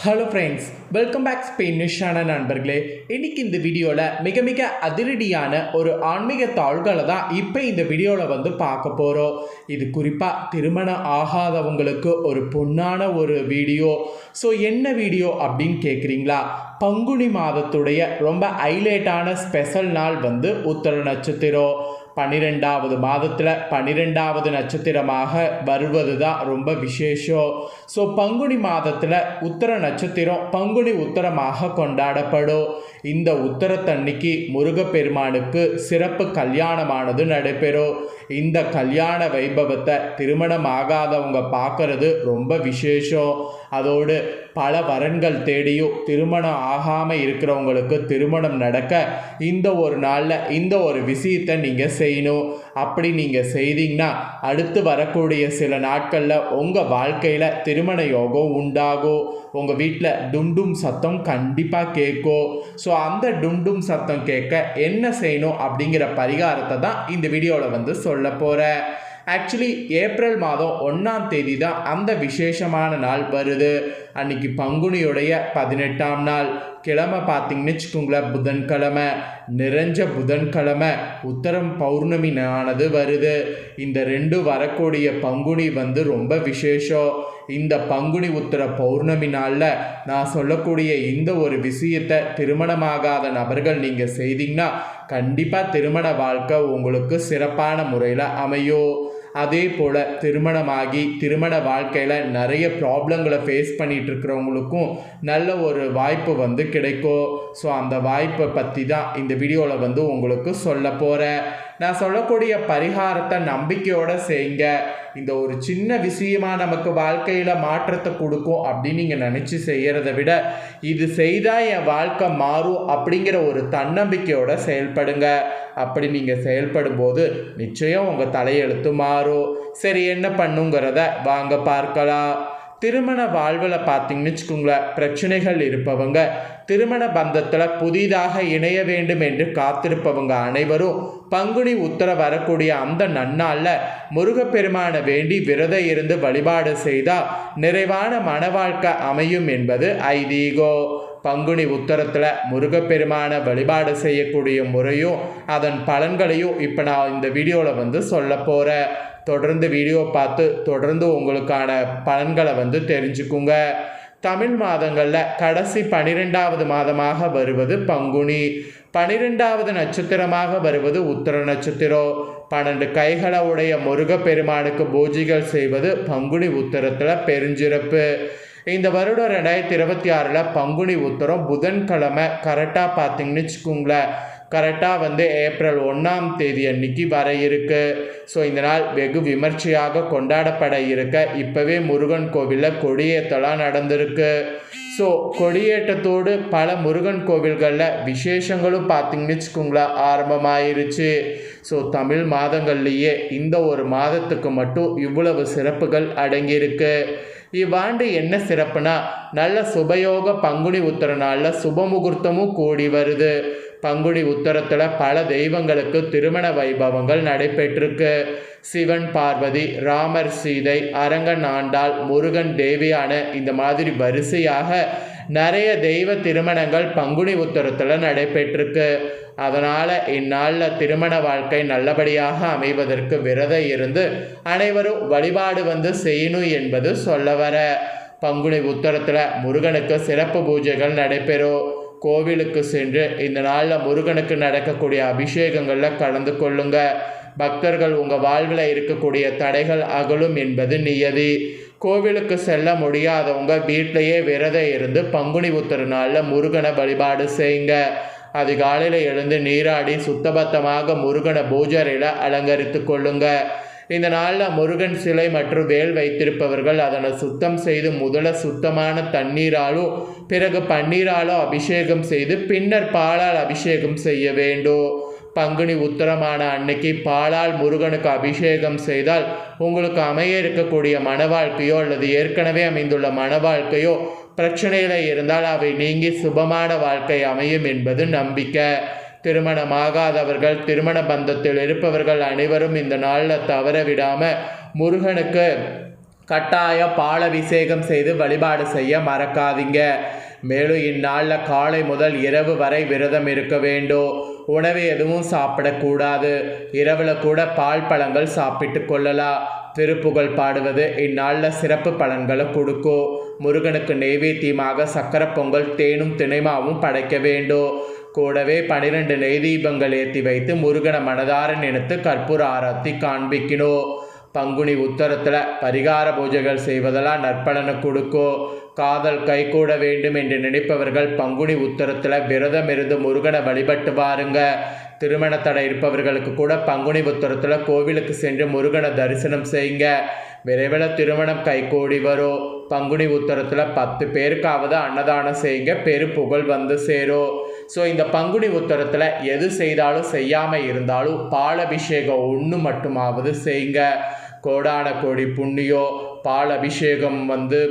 Hello friends, welcome back ஸ்பெயினிஷான நண்பர்களே. இன்னைக்கு இந்த வீடியோவில் மிக மிக அதிரடியான ஒரு ஆன்மீக தாள்களை தான் இப்போ இந்த வீடியோவில் பார்க்க போகிறோம். இது குறிப்பாக திருமணம் ஆகாதவங்களுக்கு ஒரு பொன்னான ஒரு வீடியோ. ஸோ என்ன வீடியோ அப்படின்னு கேட்குறீங்களா? பங்குனி மாதத்துடைய ரொம்ப ஹைலைட்டான ஸ்பெஷல் நாள் உத்தர நட்சத்திரம். 12வது மாதத்தில் 12வது நட்சத்திரமாக வருவது தான் ரொம்ப விசேஷம். ஸோ பங்குனி மாதத்தில் உத்தர நட்சத்திரம் பங்குனி உத்தரமாக கொண்டாடப்படும். இந்த உத்தரத்தன்னைக்கு முருகப்பெருமானுக்கு சிறப்பு கல்யாணமானது நடைபெறும். இந்த கல்யாண வைபவத்தை திருமணம் ஆகாதவங்க பார்க்கறது ரொம்ப விசேஷம். அதோடு பல வரன்கள் தேடியும் திருமணம் ஆகாமல் இருக்கிறவங்களுக்கு திருமணம் நடக்க இந்த ஒரு நாளில் இந்த ஒரு விஷயத்தை நீங்கள் செய்யணும். அப்படி நீங்கள் செய்தீங்கன்னா அடுத்து வரக்கூடிய சில நாட்களில் உங்கள் வாழ்க்கையில் திருமண யோகம் உண்டாகும். உங்கள் வீட்டில் டும்டும் சத்தம் கண்டிப்பாக கேட்கும். ஸோ அந்த டும்டும் சத்தம் கேட்க என்ன செய்யணும் அப்படிங்கிற பரிகாரத்தை தான் இந்த வீடியோவில் சொல்ல போகிறேன். ஆக்சுவலி ஏப்ரல் மாதம் 1ஆம் தேதி தான் அந்த விசேஷமான நாள் வருது. அன்னைக்கு பங்குனியுடைய 18ஆம் நாள் கிழமை பார்த்தீங்கன்னு வச்சுக்கோங்களேன், புதன்கிழமை. நிறைஞ்ச புதன்கிழமை உத்தரம் பௌர்ணமி ஆனது வருது. இந்த ரெண்டு வரக்கூடிய பங்குனி ரொம்ப விசேஷம். இந்த பங்குனி உத்தர பௌர்ணமி நாளில் நான் சொல்லக்கூடிய இந்த ஒரு விஷயத்தை திருமணமாகாத நபர்கள் நீங்கள் செய்தீங்கன்னா கண்டிப்பாக திருமண வாழ்க்கை உங்களுக்கு சிறப்பான முறையில் அமையும். அதே போல் திருமணமாகி திருமண வாழ்க்கையில் நிறைய ப்ராப்ளங்களை ஃபேஸ் பண்ணிகிட்டு இருக்கிறவங்களுக்கும் நல்ல ஒரு வாய்ப்பு கிடைக்கும். ஸோ அந்த வாய்ப்பை பற்றி தான் இந்த வீடியோவில் உங்களுக்கு சொல்ல போகிறேன். நான் சொல்லக்கூடிய பரிகாரத்தை நம்பிக்கையோடு செய்யுங்க. இந்த ஒரு சின்ன விஷயமா நமக்கு வாழ்க்கையில் மாற்றத்தை கொடுக்கும் அப்படின்னு நீங்கள் நினச்சி செய்கிறத விட இது செய்தால் என் வாழ்க்கை மாறும் அப்படிங்கிற ஒரு தன்னம்பிக்கையோடு செயல்படுங்க. அப்படி நீங்கள் செயல்படும் போது நிச்சயம் உங்கள் தலையெழுத்து மாறும். சரி, என்ன பண்ணுங்கிறத வாங்க பார்க்கலாம். திருமண வாழ்வில் பார்த்தீங்கன்னு வச்சுக்கோங்களேன், பிரச்சனைகள் இருப்பவங்க, திருமண பந்தத்தில் புதிதாக இணைய வேண்டும் என்று காத்திருப்பவங்க அனைவரும் பங்குனி உத்தர வரக்கூடிய அந்த நன்னாளில் முருகப்பெருமானை வேண்டி விரதம் இருந்து வழிபாடு செய்தால் நிறைவான மன வாழ்க்கை அமையும் என்பது ஐதீகம். பங்குனி உத்தரத்தில் முருகப்பெருமானை வழிபாடு செய்யக்கூடிய முறையும் அதன் பலன்களையும் இப்போ நான் இந்த வீடியோவில் சொல்ல போகிறேன். தொடர்ந்து வீடியோ பார்த்து தொடர்ந்து உங்களுக்கான பலன்களை தெரிஞ்சுக்குங்க. தமிழ் மாதங்களில் கடைசி 12வது மாதமாக வருவது பங்குனி. 12வது நட்சத்திரமாக வருவது உத்தர நட்சத்திரம். 12 கைகளை உடைய முருகப்பெருமானுக்கு பூஜைகள் செய்வது பங்குனி உத்தரத்தில் பெருஞ்சிறப்பு. இந்த வருடம் 2026 பங்குனி உத்தரம் புதன்கிழமை கரெக்டாக பார்த்தீங்கன்னு வச்சுக்கோங்களேன், கரெக்டாக ஏப்ரல் 1ஆம் தேதி அன்னைக்கு வர இருக்கு. ஸோ இந்த நாள் வெகு விமர்சையாக கொண்டாடப்பட இருக்க இப்போவே முருகன் கோவிலில் கொடியேற்றலாம் நடந்திருக்கு. ஸோ கொடியேற்றத்தோடு பல முருகன் கோவில்களில் விசேஷங்களும் பார்த்தீங்கன்னு வச்சுக்கோங்களேன் ஆரம்பமாயிருச்சு. ஸோ தமிழ் மாதங்கள்லேயே இந்த ஒரு மாதத்துக்கு மட்டும் இவ்வளவு சிறப்புகள் அடங்கியிருக்கு. இவ்வாண்டு என்ன சிறப்புனா, நல்ல சுபயோக பங்குனி உத்தர நாளில் சுபமுகூர்த்தமும் கூடி வருது. பங்குனி உத்தரத்தில் பல தெய்வங்களுக்கு திருமண வைபவங்கள் நடைபெற்றிருக்கு. சிவன் பார்வதி, ராமர் சீதை, அரங்கன் ஆண்டாள், முருகன் தேவியான இந்த மாதிரி வரிசையாக நிறைய தெய்வ திருமணங்கள் பங்குனி உத்தரத்தில் நடைபெற்றிருக்கு. அதனால் இந்நாளில் திருமண வாழ்க்கை நல்லபடியாக அமைவதற்கு விரதம் இருந்து அனைவரும் வழிபாடு செய்யணும் என்பது சொல்ல வர. பங்குனி உத்தரத்தில் முருகனுக்கு சிறப்பு பூஜைகள் நடைபெறும். கோவிலுக்கு சென்று இந்த நாளில் முருகனுக்கு நடக்கக்கூடிய அபிஷேகங்களில் கலந்து கொள்ளுங்க. பக்தர்கள் உங்கள் வாழ்வில் இருக்கக்கூடிய தடைகள் அகலும் என்பது நியதி. கோவிலுக்கு செல்ல முடியாதவங்க வீட்டிலையே விரதம் இருந்து பங்குனி உத்தர நாளில் முருகனை வழிபாடு செய்யுங்க. அதிகாலையில் எழுந்து நீராடி சுத்தபத்தமாக முருகனை பூஜரையில் அலங்கரித்து கொள்ளுங்க. இந்த நாளில் முருகன் சிலை மற்றும் வேல் வைத்திருப்பவர்கள் அதனை சுத்தம் செய்து முதல்ல சுத்தமான தண்ணீராலும் பிறகு பன்னீராலும் அபிஷேகம் செய்து பின்னர் பாலால் அபிஷேகம் செய்ய வேண்டும். பங்குனி உத்தரமான அன்னைக்கு பாலால் முருகனுக்கு அபிஷேகம் செய்தால் உங்களுக்கு அமைய இருக்கக்கூடிய மன வாழ்க்கையோ அல்லது ஏற்கனவே அமைந்துள்ள மன வாழ்க்கையோ பிரச்சனையில் இருந்தால் அவை நீங்கி சுபமான வாழ்க்கை அமையும் என்பது நம்பிக்கை. திருமணமாகாதவர்கள், திருமண பந்தத்தில் இருப்பவர்கள் அனைவரும் இந்த நாளில் தவற விடாமல் முருகனுக்கு கட்டாய பாலபிஷேகம் செய்து வழிபாடு செய்ய மறக்காதீங்க. மேலும் இந்நாளில் காலை முதல் இரவு வரை விரதம் இருக்க வேண்டும். உணவு எதுவும் சாப்பிடக்கூடாது. இரவில் கூட பால் பழங்கள் சாப்பிட்டு கொள்ளலாம். திருப்புகழ் பாடுவது இந்நாளில் சிறப்பு பலன்களை கொடுக்கும். முருகனுக்கு நெய்வேத்தியமாக சக்கரை பொங்கல் தேனும் திணைமாவும் படைக்க வேண்டும். கூடவே 12 நெய் தீபங்கள் ஏற்றி வைத்து முருகனை மனதார நினைத்து கற்பூர ஆரத்தி காண்பிக்கணும். பங்குனி உத்தரத்தில் பரிகார பூஜைகள் செய்வதெல்லாம் நற்பலனை கொடுக்கும். காதல் கைகூட வேண்டும் என்று நினைப்பவர்கள் பங்குனி உத்தரத்தில் விரதம் இருந்து முருகனை வழிபட்டு பாருங்க. திருமண தடை இருப்பவர்களுக்கு கூட பங்குனி உத்தரத்தில் கோவிலுக்கு சென்று முருகனை தரிசனம் செய்யுங்க. விரைவில் திருமணம் கைகூடி வரும். பங்குனி உத்தரத்தில் 10 பேருக்காவது அன்னதானம் செய்யுங்க. பெருப்புகழ் வந்து சேரும். ஸோ இந்த பங்குனி உத்தரத்தில் எது செய்தாலும் செய்யாமல் இருந்தாலும் பாலபிஷேகம் ஒன்று மட்டுமாவது செய்யுங்க. கோடான கோடி புண்ணியம். பால் அபிஷேகம்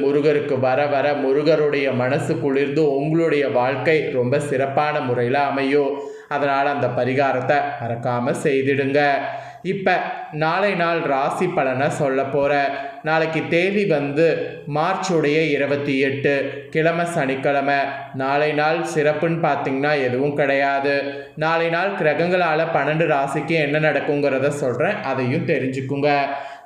முருகருக்கு வர வர முருகருடைய மனசு குளிர்ந்து உங்களுடைய வாழ்க்கை ரொம்ப சிறப்பான முறையில் அமையும். அதனால் அந்த பரிகாரத்தை மறக்காமல் செய்திடுங்க. இப்போ நாளை நாள் ராசி பலனை சொல்ல போகிறேன். நாளைக்கு தேதி மார்ச்சுடைய 28, கிழமை சனிக்கிழமை. நாளை நாள் சிறப்புன்னு பார்த்திங்கன்னா எதுவும் கிடையாது. நாளை நாள் கிரகங்களால் 12 ராசிக்கு என்ன நடக்குங்கிறத சொல்கிறேன், அதையும் தெரிஞ்சுக்குங்க.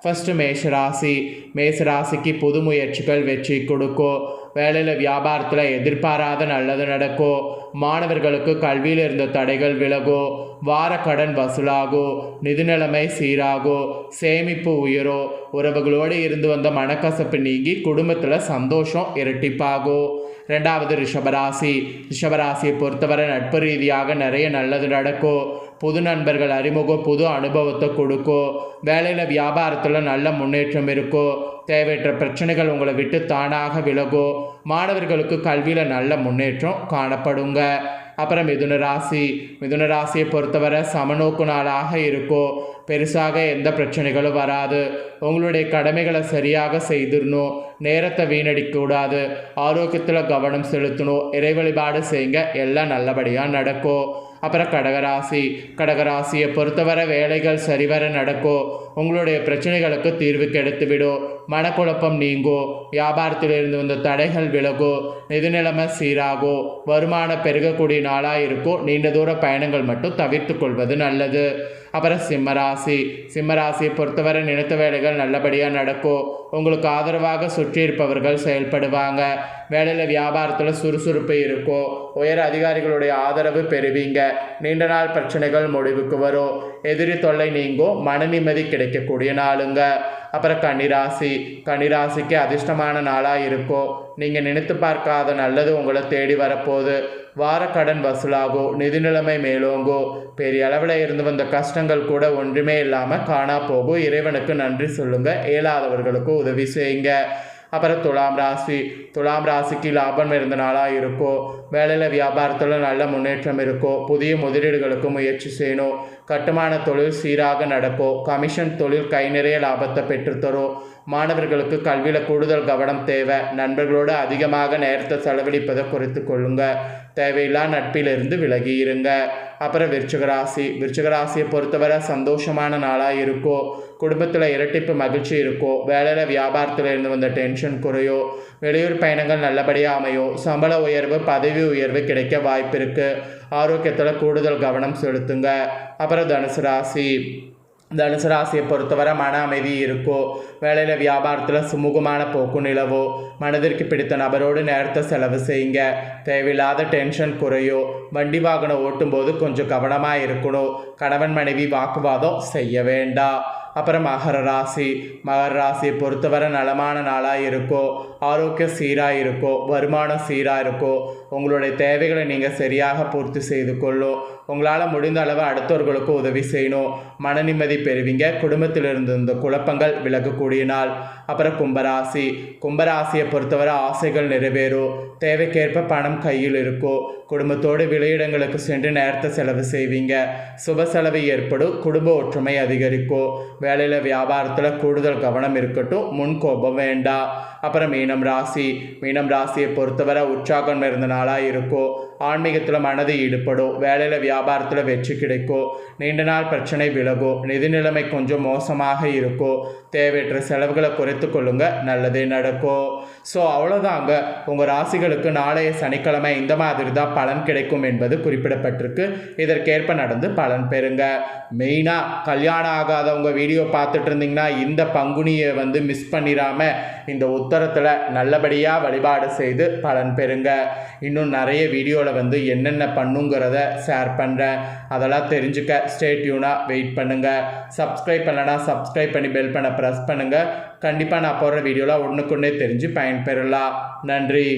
ஃபஸ்ட்டு மேஷராசி. மேஷராசிக்கு புது முயற்சிகள் வெற்றி கொடுக்கும். வேலையில் வியாபாரத்தில் எதிர்பாராத நல்லது நடக்கும். மாணவர்களுக்கு கல்வியில் இருந்த தடைகள் விலகும். வார கடன் வசூலாகும். நிதி நிலைமை சீராகும். சேமிப்பு உயரும். உறவுகளோடு இருந்து வந்த மனக்கசப்பு நீங்கி குடும்பத்தில் சந்தோஷம் இரட்டிப்பாகும். ரெண்டாவது ரிஷபராசி. ரிஷபராசியை பொறுத்தவரை நட்பு ரீதியாக நிறைய நல்லது நடக்கும். புது நண்பர்கள் அறிமுகம் புது அனுபவத்தை கொடுக்கும். வேலையில் வியாபாரத்தில் நல்ல முன்னேற்றம் இருக்கும். தேவையற்ற பிரச்சனைகள் உங்களை விட்டு தானாக விலகும். மாணவர்களுக்கு கல்வியில் நல்ல முன்னேற்றம் காணப்படுங்க. அப்புறம் மிதுன ராசி. மிதுன ராசியை பொறுத்தவரை சமநோக்கு நாளாக இருக்கும். பெருசாக எந்த பிரச்சனைகளும் வராது. உங்களுடைய கடமைகளை சரியாக செய்திடணும். நேரத்தை வீணடிக்கக்கூடாது. ஆரோக்கியத்தில் கவனம் செலுத்தணும். இறை வழிபாடு செய்யுங்க. எல்லாம் நல்லபடியாக நடக்கும். அப்புறம் கடகராசி. கடகராசியை பொறுத்தவரை வேலைகள் சரிவர நடக்கும். உங்களுடைய பிரச்சனைகளுக்கு தீர்வு கிடைத்துவிடும். மனக்குழப்பம் நீங்கும். வியாபாரத்திலிருந்து வந்த தடைகள் விலகும். நிதி நிலைமை சீராகும். வருமானம் பெருகக்கூடிய நாளாக இருக்கும். நீண்ட தூர பயணங்கள் மட்டும் தவிர்த்து கொள்வது நல்லது. அப்புறம் சிம்மராசி. சிம்மராசியை பொறுத்தவரை நினைத்த வேலைகள் நல்லபடியாக நடக்கும். உங்களுக்கு ஆதரவாக சுற்றி இருப்பவர்கள் செயல்படுவாங்க. வேலையில் வியாபாரத்தில் சுறுசுறுப்பு இருக்கும். உயர் அதிகாரிகளுடைய ஆதரவு பெறுவீங்க. நீண்ட நாள் பிரச்சனைகள் முடிவுக்கு வரும். எதிரி தொல்லை நீங்கும். மன நிம்மதி கிடைக்கக்கூடிய நாளுங்க. அப்புறம் கன்னிராசி. கன்னிராசிக்கு அதிர்ஷ்டமான நாளாக இருக்கும். நீங்கள் நினைத்து பார்க்காத நல்லது உங்களை தேடி வரப்போகுது. வார கடன் வசூலாகும். நிதி நிலைமை மேலோங்கும். பெரிய அளவில் இருந்து வந்த கஷ்டங்கள் கூட ஒன்றுமே இல்லாமல் காணா போகும். இறைவனுக்கு நன்றி சொல்லுங்கள். இயலாதவர்களுக்கு உதவி செய்யுங்க. அப்புறம் துலாம் ராசி. துலாம் ராசிக்கு லாபம் இருந்த நாளாக இருக்கும். வேலையில் வியாபாரத்தில் நல்ல முன்னேற்றம் இருக்கும். புதிய முதலீடுகளுக்கு முயற்சி செய்யணும். கட்டுமான தொழில் சீராக நடக்கும். கமிஷன் தொழில் கை நிறைய லாபத்தை பெற்றுத்தரும். மாணவர்களுக்கு கல்வியில் கூடுதல் கவனம் தேவை. நண்பர்களோடு அதிகமாக நேரத்தை செலவழிப்பதை குறைத்து கொள்ளுங்க. தேவையில்லா நட்பிலிருந்து விலகி இருங்க. அப்புறம் விருச்சிகராசி. விருச்சிகராசியை பொறுத்தவரை சந்தோஷமான நாளாக இருக்கும். குடும்பத்தில் இரட்டிப்பு மகிழ்ச்சி இருக்கும். வேலையில் வியாபாரத்தில் இருந்து வந்த டென்ஷன் குறையும். வெளியூர் பயணங்கள் நல்லபடியாக அமையும். சம்பள உயர்வு பதவி உயர்வு கிடைக்க வாய்ப்பு இருக்குது. ஆரோக்கியத்தில் கூடுதல் கவனம் செலுத்துங்க. அப்புறம் தனுசு ராசி. தனுசு ராசியை பொறுத்தவரை மன அமைதி இருக்கும். வேலையில் வியாபாரத்தில் சுமூகமான போக்கு நிலவோ. மனதிற்கு பிடித்த நபரோடு நேரத்தை செலவு செய்யுங்க. தேவையில்லாத டென்ஷன் குறையும். வண்டி வாகனம் ஓட்டும்போது கொஞ்சம் கவனமாக இருக்கணும். கணவன் மனைவி வாக்குவாதம் செய்ய வேண்டாம். அப்புறம் மகர ராசி. மகர ராசியை பொறுத்தவரை நலமான நாளாக இருக்கும். ஆரோக்கியம் சீராக இருக்கும். வருமானம் சீராக இருக்கும். உங்களுடைய தேவைகளை நீங்கள் சரியாக பூர்த்தி செய்து கொள்ளும். உங்களால் முடிந்த அளவு அடுத்தவர்களுக்கு உதவி செய்யணும். மன நிம்மதி பெறுவீங்க. குடும்பத்தில் இருந்து இந்த குழப்பங்கள் விலகக்கூடிய நாள். அப்புறம் கும்பராசி. கும்பராசியை பொறுத்தவரை ஆசைகள் நிறைவேறும். தேவைக்கேற்ப பணம் கையில் இருக்கும். குடும்பத்தோடு வெளியிடங்களுக்கு சென்று நேரத்தை செலவு செய்வீங்க. சுப செலவு ஏற்படும். குடும்ப ஒற்றுமை அதிகரிக்கும். வேலையில் வியாபாரத்தில் கூடுதல் கவனம் இருக்கட்டும். முன்கோபம் வேண்டாம். அப்புறம் மீனம் ராசி. மீனம் ராசியை பொறுத்தவரை உற்சாகம் இருந்த நாளாக இருக்கும். ஆன்மீகத்தில் மனது ஈடுபடும், வேலையில் வியாபாரத்தில் வெற்றி கிடைக்கும், நீண்ட நாள் பிரச்சனை விலகும், நிதி நிலைமை கொஞ்சம் மோசமாக இருக்கும், தேவையற்ற செலவுகளை குறைத்து கொள்ளுங்க, நல்லதே நடக்கும். ஸோ அவ்வளோதாங்க, உங்கள் ராசிகளுக்கு நாளைய சனிக்கிழமை இந்த மாதிரி தான் பலன் கிடைக்கும் என்பது குறிப்பிடப்பட்டிருக்கு. இதற்கேற்ப நடந்து பலன் பெறுங்க. மெயினாக கல்யாணம் ஆகாதவங்க வீடியோ பார்த்துட்டு இருந்தீங்கன்னா இந்த பங்குனியை மிஸ் பண்ணிடாமல் இந்த உத்தரத்தில் நல்லபடியாக வழிபாடு செய்து பலன் பெறுங்க. இன்னும் நிறைய வீடியோவில் என்னென்ன பண்ணுங்கிறத ஷேர் பண்ணுறேன். அதெல்லாம் தெரிஞ்சுக்க ஸ்டே டியூனாக வெயிட் பண்ணுங்கள். சப்ஸ்கிரைப் பண்ணலன்னா சப்ஸ்கிரைப் பண்ணி பெல் பண்ண ப்ரெஸ் பண்ணுங்கள். கண்டிப்பாக நான் போடுற வீடியோவில் ஒன்றுக்குன்னே தெரிஞ்சு பயன்பெறலாம். நன்றி.